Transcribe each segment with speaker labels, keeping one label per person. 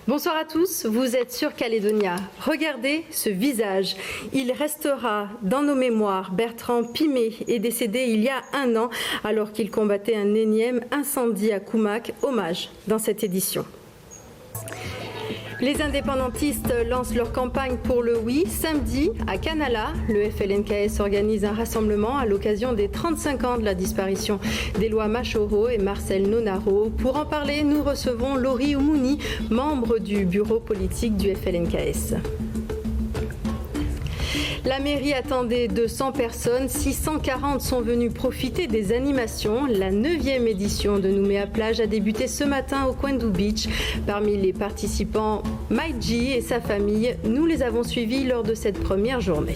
Speaker 1: Bonsoir à tous, vous êtes sur Calédonia. Regardez ce visage. Il restera dans nos mémoires. Bertrand Pimet est décédé il y a 1 an alors qu'il combattait un énième incendie à Koumak. Hommage dans cette édition. Les indépendantistes lancent leur campagne pour le oui. Samedi, à Canala, le FLNKS organise un rassemblement à l'occasion des 35 ans de la disparition d'Éloi Machoro et Marcel Nonaro. Pour en parler, nous recevons Laurie Oumouni, membre du bureau politique du FLNKS. La mairie attendait 200 personnes, 640 sont venus profiter des animations. La 9e édition de Nouméa Plage a débuté ce matin au Koindou Beach. Parmi les participants, Maïdji et sa famille, nous les avons suivis lors de cette première journée.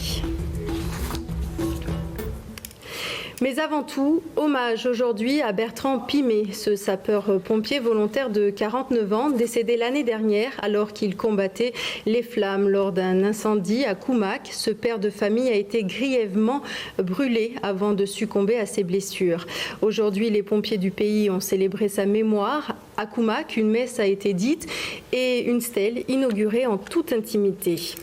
Speaker 1: Mais avant tout, hommage aujourd'hui à Bertrand Pimet, ce sapeur-pompier volontaire de 49 ans, décédé l'année dernière alors qu'il combattait les flammes lors d'un incendie à Koumak. Ce père de famille a été grièvement brûlé avant de succomber à ses blessures. Aujourd'hui, les pompiers du pays ont célébré sa mémoire. À Koumak, une messe a été dite et une stèle inaugurée en toute intimité.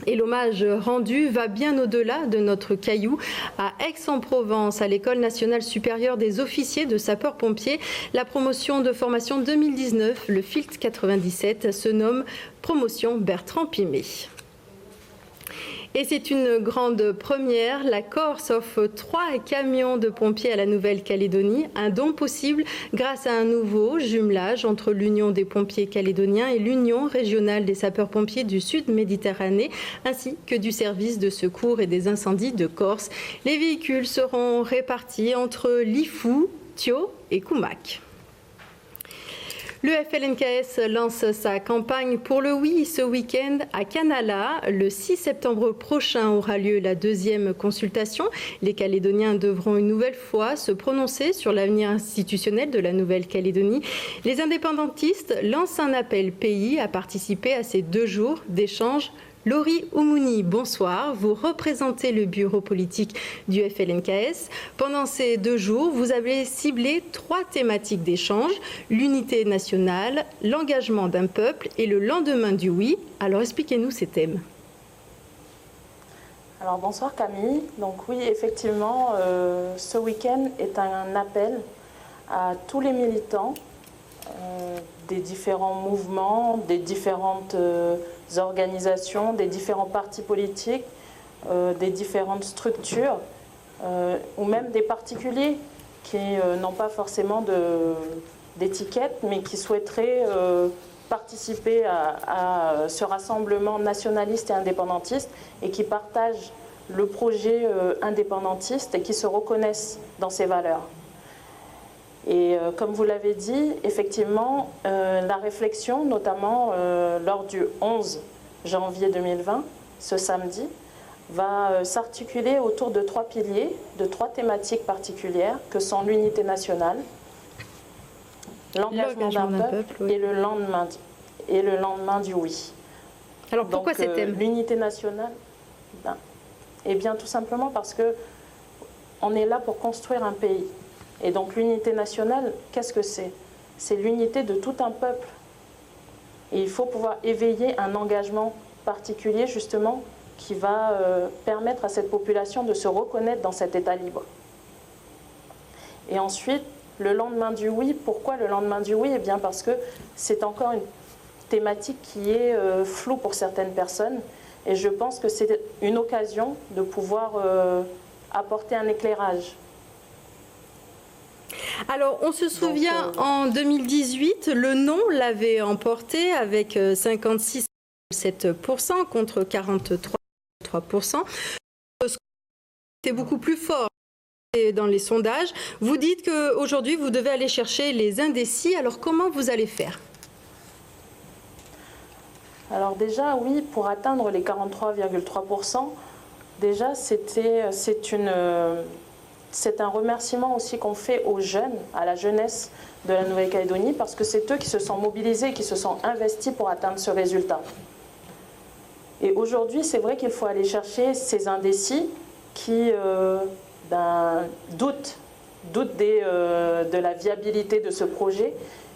Speaker 1: Et l'hommage rendu va bien au-delà de notre caillou. À Aix-en-Provence, à l'École nationale supérieure des officiers de sapeurs-pompiers, la promotion de formation 2019, le FILT 97, se nomme Promotion Bertrand Pimet. Et c'est une grande première. La Corse offre 3 camions de pompiers à la Nouvelle-Calédonie. Un don possible grâce à un nouveau jumelage entre l'Union des pompiers calédoniens et l'Union régionale des sapeurs-pompiers du Sud-Méditerranée, ainsi que du service de secours et des incendies de Corse. Les véhicules seront répartis entre Lifou, Thio et Koumak. Le FLNKS lance sa campagne pour le oui ce week-end à Canala. Le 6 septembre prochain aura lieu la 2e consultation. Les Calédoniens devront une nouvelle fois se prononcer sur l'avenir institutionnel de la Nouvelle-Calédonie. Les indépendantistes lancent un appel pays à participer à ces 2 jours d'échange. Laurie Oumouni, bonsoir. Vous représentez le bureau politique du FLNKS. Pendant ces 2 jours, vous avez ciblé 3 thématiques d'échange, l'unité nationale, l'engagement d'un peuple et le lendemain du oui. Alors expliquez-nous ces thèmes.
Speaker 2: Alors bonsoir Camille. Donc oui, effectivement, ce week-end est un appel à tous les militants des différents mouvements, des différentes organisations, des différents partis politiques, des différentes structures, ou même des particuliers qui n'ont pas forcément d'étiquette, mais qui souhaiteraient participer à ce rassemblement nationaliste et indépendantiste et qui partagent le projet indépendantiste et qui se reconnaissent dans ces valeurs. Et comme vous l'avez dit, effectivement, la réflexion, notamment lors du 11 janvier 2020, ce samedi, va s'articuler autour de 3 piliers, de 3 thématiques particulières, que sont l'unité nationale, l'engagement d'un peuple oui. et le lendemain du oui.
Speaker 1: Alors pourquoi ces thèmes ?
Speaker 2: L'unité nationale, eh bien tout simplement parce que on est là pour construire un pays. Et donc l'unité nationale, qu'est-ce que c'est ? C'est l'unité de tout un peuple. Et il faut pouvoir éveiller un engagement particulier, justement, qui va permettre à cette population de se reconnaître dans cet état libre. Et ensuite, le lendemain du oui. Pourquoi le lendemain du oui ? Eh bien parce que c'est encore une thématique qui est floue pour certaines personnes. Et je pense que c'est une occasion de pouvoir apporter un éclairage.
Speaker 1: Alors, on se souvient, en 2018, le non l'avait emporté avec 56,7% contre 43,3%. C'était beaucoup plus fort dans les sondages. Vous dites qu'aujourd'hui, vous devez aller chercher les indécis. Alors, comment vous allez faire ?
Speaker 2: Alors déjà, oui, pour atteindre les 43,3%, déjà, c'est c'est un remerciement aussi qu'on fait aux jeunes, à la jeunesse de la Nouvelle-Calédonie, parce que c'est eux qui se sont mobilisés, qui se sont investis pour atteindre ce résultat. Et aujourd'hui, c'est vrai qu'il faut aller chercher ces indécis qui doutent de la viabilité de ce projet.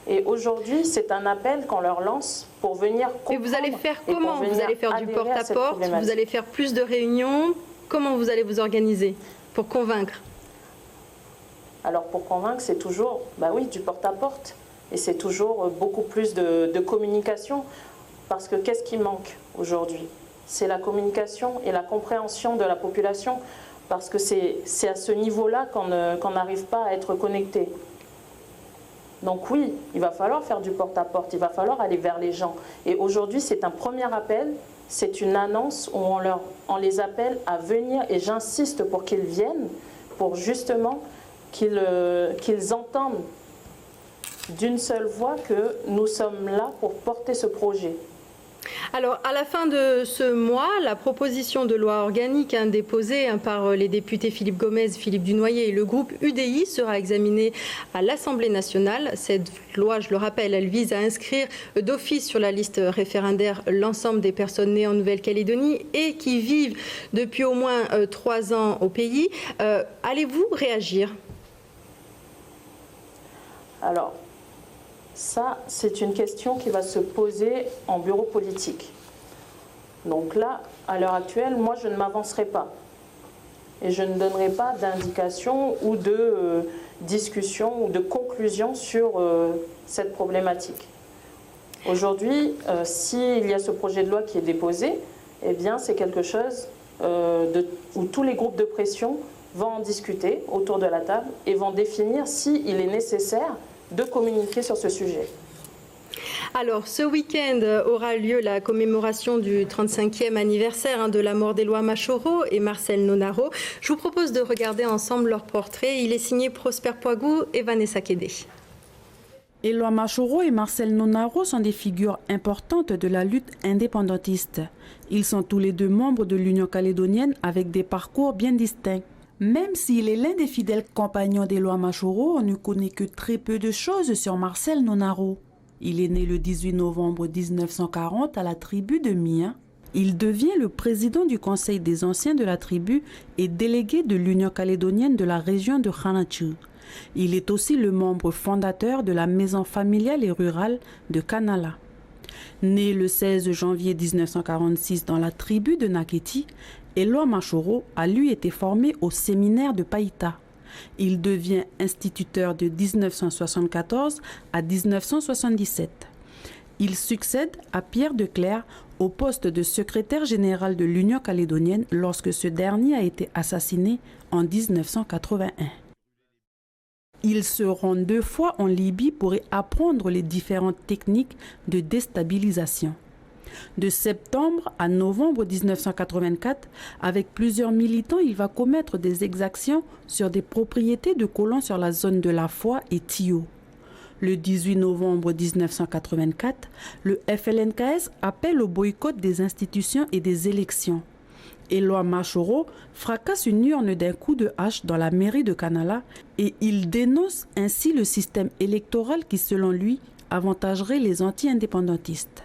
Speaker 2: Et aujourd'hui, c'est un appel qu'on leur lance pour venir comprendre.
Speaker 1: Et vous allez faire comment? Vous allez faire du porte-à-porte? Vous allez faire plus de réunions? Comment vous allez vous organiser pour convaincre?
Speaker 2: Alors pour convaincre, c'est toujours du porte-à-porte. Et c'est toujours beaucoup plus de communication. Parce que qu'est-ce qui manque aujourd'hui? C'est la communication et la compréhension de la population. Parce que c'est à ce niveau-là qu'on n'arrive pas à être connecté. Donc oui, il va falloir faire du porte-à-porte, il va falloir aller vers les gens. Et aujourd'hui, c'est un premier appel, c'est une annonce où on les appelle à venir, et j'insiste pour qu'ils viennent, pour justement qu'ils entendent d'une seule voix que nous sommes là pour porter ce projet.
Speaker 1: Alors, à la fin de ce mois, la proposition de loi organique déposée par les députés Philippe Gomez, Philippe Dunoyer et le groupe UDI sera examinée à l'Assemblée nationale. Cette loi, je le rappelle, elle vise à inscrire d'office sur la liste référendaire l'ensemble des personnes nées en Nouvelle-Calédonie et qui vivent depuis au moins 3 ans au pays. Allez-vous réagir?
Speaker 2: Alors, ça, c'est une question qui va se poser en bureau politique. Donc là, à l'heure actuelle, moi, je ne m'avancerai pas. Et je ne donnerai pas d'indication ou de discussion ou de conclusion sur cette problématique. Aujourd'hui, s'il y a ce projet de loi qui est déposé, eh bien, c'est quelque chose où tous les groupes de pression vont en discuter autour de la table et vont définir s'il est nécessaire de communiquer sur ce sujet.
Speaker 1: Alors, ce week-end aura lieu la commémoration du 35e anniversaire de la mort d'Éloi Machoro et Marcel Nonaro. Je vous propose de regarder ensemble leur portrait. Il est signé Prosper Poigou et Vanessa Kédé.
Speaker 3: Éloi Machoro et Marcel Nonaro sont des figures importantes de la lutte indépendantiste. Ils sont tous les deux membres de l'Union calédonienne avec des parcours bien distincts. Même s'il est l'un des fidèles compagnons d'Éloi Machoro, on ne connaît que très peu de choses sur Marcel Nonaro. Il est né le 18 novembre 1940 à la tribu de Mia. Il devient le président du conseil des anciens de la tribu et délégué de l'Union calédonienne de la région de Khanatchu. Il est aussi le membre fondateur de la maison familiale et rurale de Kanala. Né le 16 janvier 1946 dans la tribu de Naketi, Éloi Machoro a lui été formé au séminaire de Païta. Il devient instituteur de 1974 à 1977. Il succède à Pierre Declercq au poste de secrétaire général de l'Union calédonienne lorsque ce dernier a été assassiné en 1981. Il se rend 2 fois en Libye pour y apprendre les différentes techniques de déstabilisation. De septembre à novembre 1984, avec plusieurs militants, il va commettre des exactions sur des propriétés de colons sur la zone de La Foi et Tio. Le 18 novembre 1984, le FLNKS appelle au boycott des institutions et des élections. Éloi Machoro fracasse une urne d'un coup de hache dans la mairie de Kanala et il dénonce ainsi le système électoral qui, selon lui, avantagerait les anti-indépendantistes.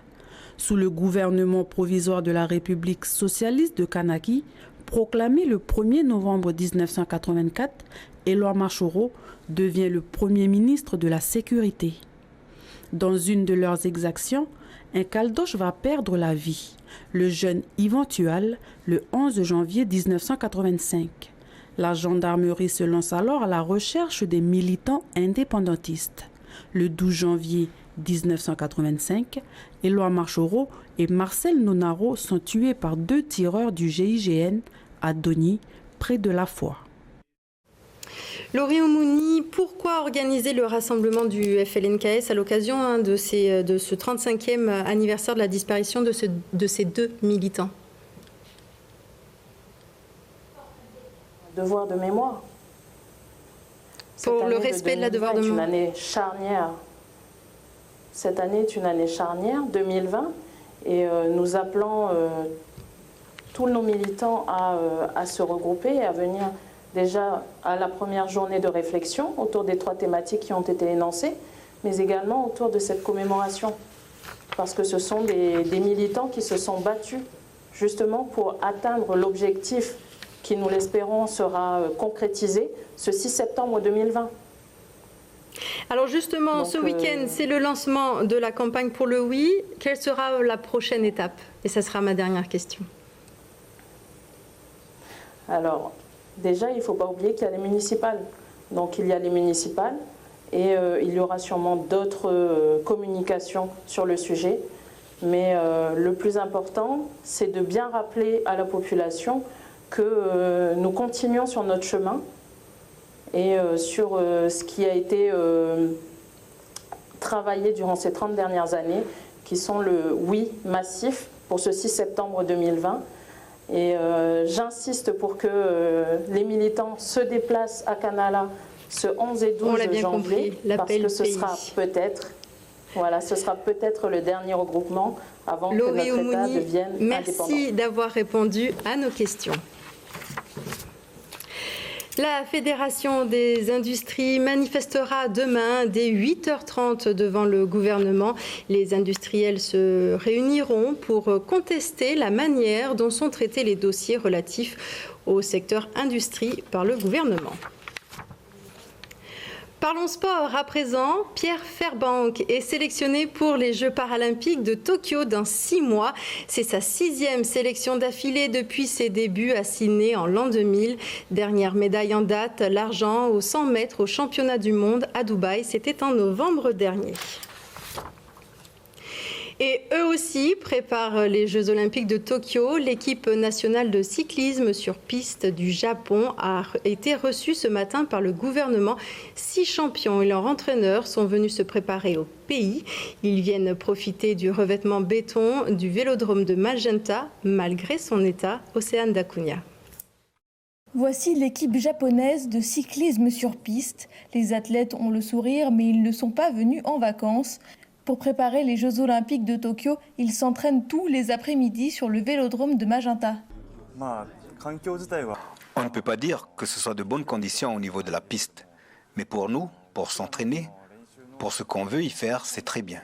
Speaker 3: Sous le gouvernement provisoire de la République socialiste de Kanaki, proclamé le 1er novembre 1984, Éloi Machoro devient le Premier ministre de la Sécurité. Dans une de leurs exactions, un Caldoche va perdre la vie, le jeune Yvan Tual, le 11 janvier 1985. La gendarmerie se lance alors à la recherche des militants indépendantistes. Le 12 janvier 1985, Éloi Machoro et Marcel Nonaro sont tués par 2 tireurs du GIGN à Doni, près de La Foi.
Speaker 1: Laurie Oumouni, pourquoi organiser le rassemblement du FLNKS à l'occasion de ce 35e anniversaire de la disparition de ces 2 militants?
Speaker 2: Devoir de mémoire.
Speaker 1: Pour le respect de la devoir de mémoire.
Speaker 2: Une année charnière. Cette année est une année charnière, 2020, et nous appelons tous nos militants à se regrouper et à venir déjà à la première journée de réflexion autour des 3 thématiques qui ont été énoncées, mais également autour de cette commémoration. Parce que ce sont des militants qui se sont battus justement pour atteindre l'objectif qui, nous l'espérons, sera concrétisé ce 6 septembre 2020.
Speaker 1: Alors justement, ce week-end, c'est le lancement de la campagne pour le oui. Quelle sera la prochaine étape? Et ça sera ma dernière question.
Speaker 2: Alors, déjà, il ne faut pas oublier qu'il y a les municipales. Donc, il y a les municipales et il y aura sûrement d'autres communications sur le sujet. Mais le plus important, c'est de bien rappeler à la population que nous continuons sur notre chemin et sur ce qui a été travaillé durant ces 30 dernières années, qui sont le oui massif pour ce 6 septembre 2020. Et j'insiste pour que les militants se déplacent à Canala ce 11 et 12 janvier, parce que ce sera peut-être le dernier regroupement avant que notre État devienne indépendant.
Speaker 1: Merci d'avoir répondu à nos questions. La Fédération des industries manifestera demain dès 8h30 devant le gouvernement. Les industriels se réuniront pour contester la manière dont sont traités les dossiers relatifs au secteur industrie par le gouvernement. Parlons sport à présent. Pierre Fairbank est sélectionné pour les Jeux paralympiques de Tokyo dans 6 mois. C'est sa 6e sélection d'affilée depuis ses débuts à Sydney en l'an 2000. Dernière médaille en date, l'argent aux 100 mètres au championnat du monde à Dubaï. C'était en novembre dernier. Et eux aussi préparent les Jeux olympiques de Tokyo. L'équipe nationale de cyclisme sur piste du Japon a été reçue ce matin par le gouvernement. 6 champions et leur entraîneur sont venus se préparer au pays. Ils viennent profiter du revêtement béton du vélodrome de Magenta, malgré son état. Océane Dacunia.
Speaker 4: Voici l'équipe japonaise de cyclisme sur piste. Les athlètes ont le sourire, mais ils ne sont pas venus en vacances. Pour préparer les Jeux olympiques de Tokyo, ils s'entraînent tous les après-midi sur le vélodrome de Magenta.
Speaker 5: On ne peut pas dire que ce soit de bonnes conditions au niveau de la piste. Mais pour nous, pour s'entraîner, pour ce qu'on veut y faire, c'est très bien.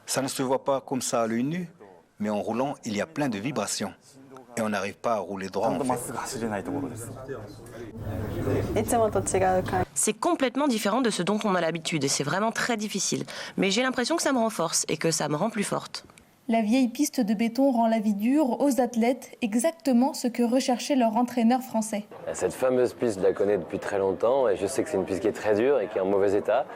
Speaker 5: Ça ne se voit pas comme ça à l'œil nu, mais en roulant, il y a plein de vibrations. Et on n'arrive pas à rouler droit en fait.
Speaker 6: C'est complètement différent de ce dont on a l'habitude et c'est vraiment très difficile. Mais j'ai l'impression que ça me renforce et que ça me rend plus forte.
Speaker 4: La vieille piste de béton rend la vie dure aux athlètes, exactement ce que recherchait leur entraîneur français.
Speaker 7: Cette fameuse piste, je la connais depuis très longtemps et je sais que c'est une piste qui est très dure et qui est en mauvais état.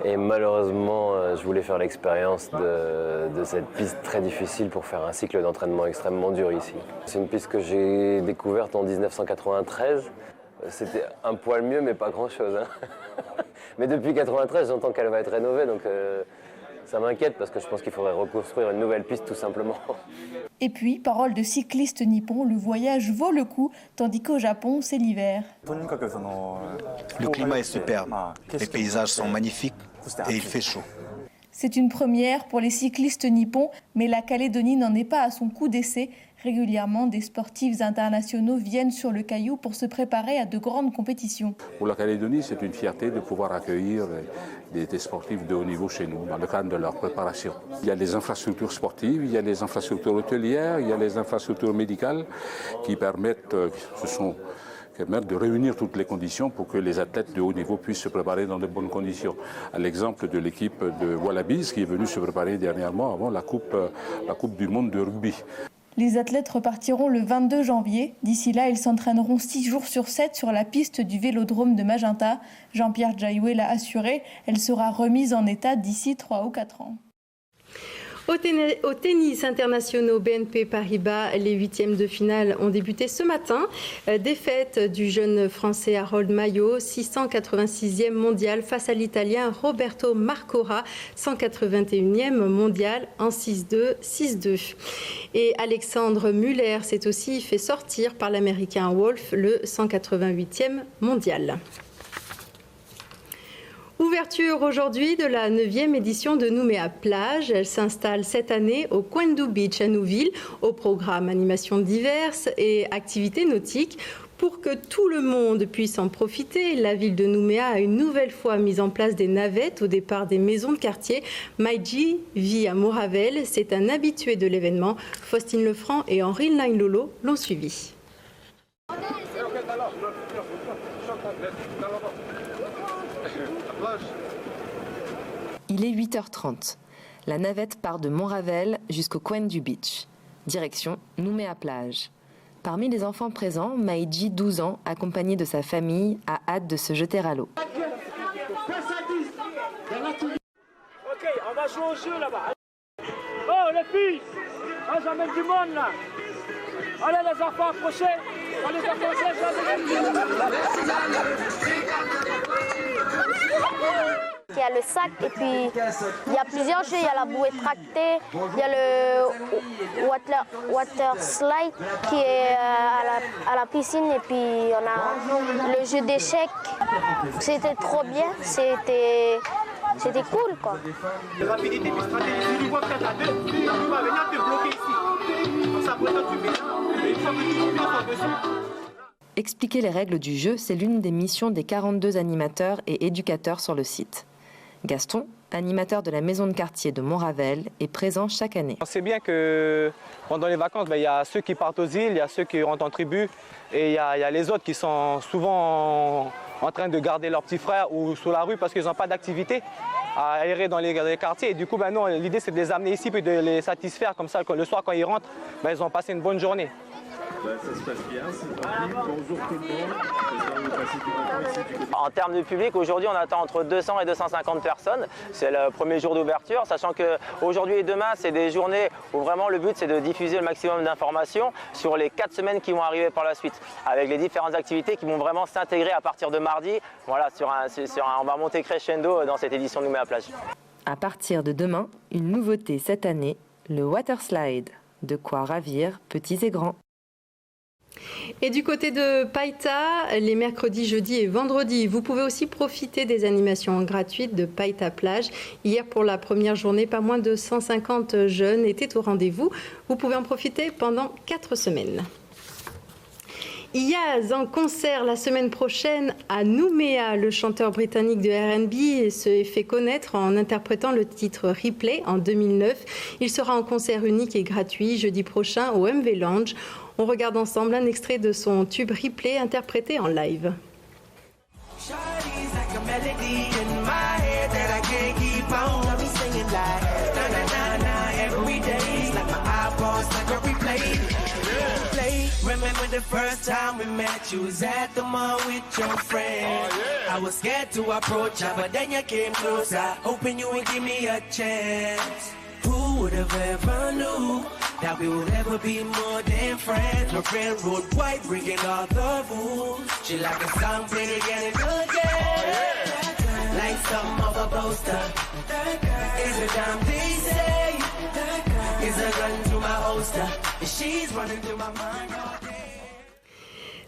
Speaker 7: Et malheureusement, je voulais faire l'expérience de cette piste très difficile pour faire un cycle d'entraînement extrêmement dur ici. C'est une piste que j'ai découverte en 1993. C'était un poil mieux, mais pas grand-chose. Mais depuis 1993, j'entends qu'elle va être rénovée, donc ça m'inquiète parce que je pense qu'il faudrait reconstruire une nouvelle piste tout simplement.
Speaker 4: Et puis, parole de cycliste nippon, le voyage vaut le coup, tandis qu'au Japon, c'est l'hiver.
Speaker 5: Le climat est superbe, les paysages sont magnifiques et il fait chaud.
Speaker 4: C'est une première pour les cyclistes nippons, mais la Calédonie n'en est pas à son coup d'essai. Régulièrement, des sportifs internationaux viennent sur le caillou pour se préparer à de grandes compétitions.
Speaker 8: Pour la Calédonie, c'est une fierté de pouvoir accueillir des sportifs de haut niveau chez nous, dans le cadre de leur préparation. Il y a les infrastructures sportives, il y a les infrastructures hôtelières, il y a les infrastructures médicales qui permettent, de réunir toutes les conditions pour que les athlètes de haut niveau puissent se préparer dans de bonnes conditions. À l'exemple de l'équipe de Wallabies qui est venue se préparer dernièrement avant la Coupe du monde de rugby.
Speaker 4: Les athlètes repartiront le 22 janvier. D'ici là, ils s'entraîneront 6 jours sur 7 sur la piste du vélodrome de Magenta. Jean-Pierre Jaioué l'a assuré, elle sera remise en état d'ici 3 ou 4 ans.
Speaker 1: Au tennis international BNP Paribas, les 8e de finale ont débuté ce matin. Défaite du jeune français Harold Mayot, 686e mondial face à l'italien Roberto Marcora, 181e mondial en 6-2, 6-2. Et Alexandre Muller s'est aussi fait sortir par l'américain Wolf, le 188e mondial. Ouverture aujourd'hui de la 9e édition de Nouméa Plage. Elle s'installe cette année au Quendu Beach à Nouville. Au programme animations diverses et activités nautiques. Pour que tout le monde puisse en profiter, la ville de Nouméa a une nouvelle fois mis en place des navettes au départ des maisons de quartier. Maïdji vit à Moravel, c'est un habitué de l'événement. Faustine Lefranc et Henri Lolo l'ont suivi.
Speaker 9: Il est 8h30. La navette part de Montravel jusqu'au coin du beach. Direction Nouméa-Plage. Parmi les enfants présents, Maïdji, 12 ans, accompagné de sa famille, a hâte de se jeter à l'eau.
Speaker 10: Ok, on va jouer au jeu là-bas. Oh les filles, j'amène du monde là. Allez les enfants, approchez. Allez les approchez,
Speaker 11: Il y a le sac et puis il y a plusieurs jeux. Il y a la bouée tractée, il y a le water slide qui est à la piscine et puis on a le jeu d'échecs. C'était trop bien, c'était cool quoi.
Speaker 10: Rapidité puis stratégie, tu vois peut-être à deux, tu vas venir te bloquer ici. Comme ça après toi tu mets là, et une fois que tu passes dessus.
Speaker 9: Expliquer les règles du jeu, c'est l'une des missions des 42 animateurs et éducateurs sur le site. Gaston, animateur de la maison de quartier de Montravel, est présent chaque année.
Speaker 12: On sait bien que pendant les vacances, il y a ceux qui partent aux îles, il y a ceux qui rentrent en tribu et il y a les autres qui sont souvent en train de garder leurs petits frères ou sous la rue parce qu'ils n'ont pas d'activité à errer dans les quartiers. Et du coup, nous, l'idée c'est de les amener ici et de les satisfaire. Comme ça, le soir quand ils rentrent, ils ont passé une bonne journée.
Speaker 13: Ça se passe bien, c'est tranquille. Bonjour tout le monde.
Speaker 7: En termes de public, aujourd'hui on attend entre 200 et 250 personnes. C'est le premier jour d'ouverture, sachant qu'aujourd'hui et demain c'est des journées où vraiment le but c'est de diffuser le maximum d'informations sur les 4 semaines qui vont arriver par la suite, avec les différentes activités qui vont vraiment s'intégrer à partir de mardi. Voilà, on va monter crescendo dans cette édition de Nouméa-Plage.
Speaker 9: À partir de demain, une nouveauté cette année, le water slide. De quoi ravir petits et grands.
Speaker 1: Et du côté de Païta, les mercredis, jeudis et vendredis, vous pouvez aussi profiter des animations gratuites de Païta Plage. Hier, pour la première journée, pas moins de 150 jeunes étaient au rendez-vous. Vous pouvez en profiter pendant 4 semaines. Iyaz en concert la semaine prochaine à Nouméa. Le chanteur britannique de R&B se fait connaître en interprétant le titre Replay en 2009. Il sera en concert unique et gratuit jeudi prochain au MV Lounge. On regarde ensemble un extrait de son tube Replay interprété en live.
Speaker 14: Remember the first time we met, you was at the mall with your friend. I was scared to approach her, but then you came closer, hoping you would give me a chance. Who would have ever knew that we would ever be more than friends? My friend road white, breaking all the rules. She like a song played again and again, like something of a poster. Is it damn they say? Is a gun to my holster? She's running through my mind all day.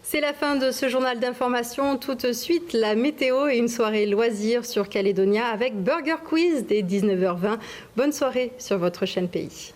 Speaker 1: C'est la fin de ce journal d'information. Tout de suite, la météo et une soirée loisirs sur Calédonia avec Burger Quiz dès 19h20. Bonne soirée sur votre chaîne Pays.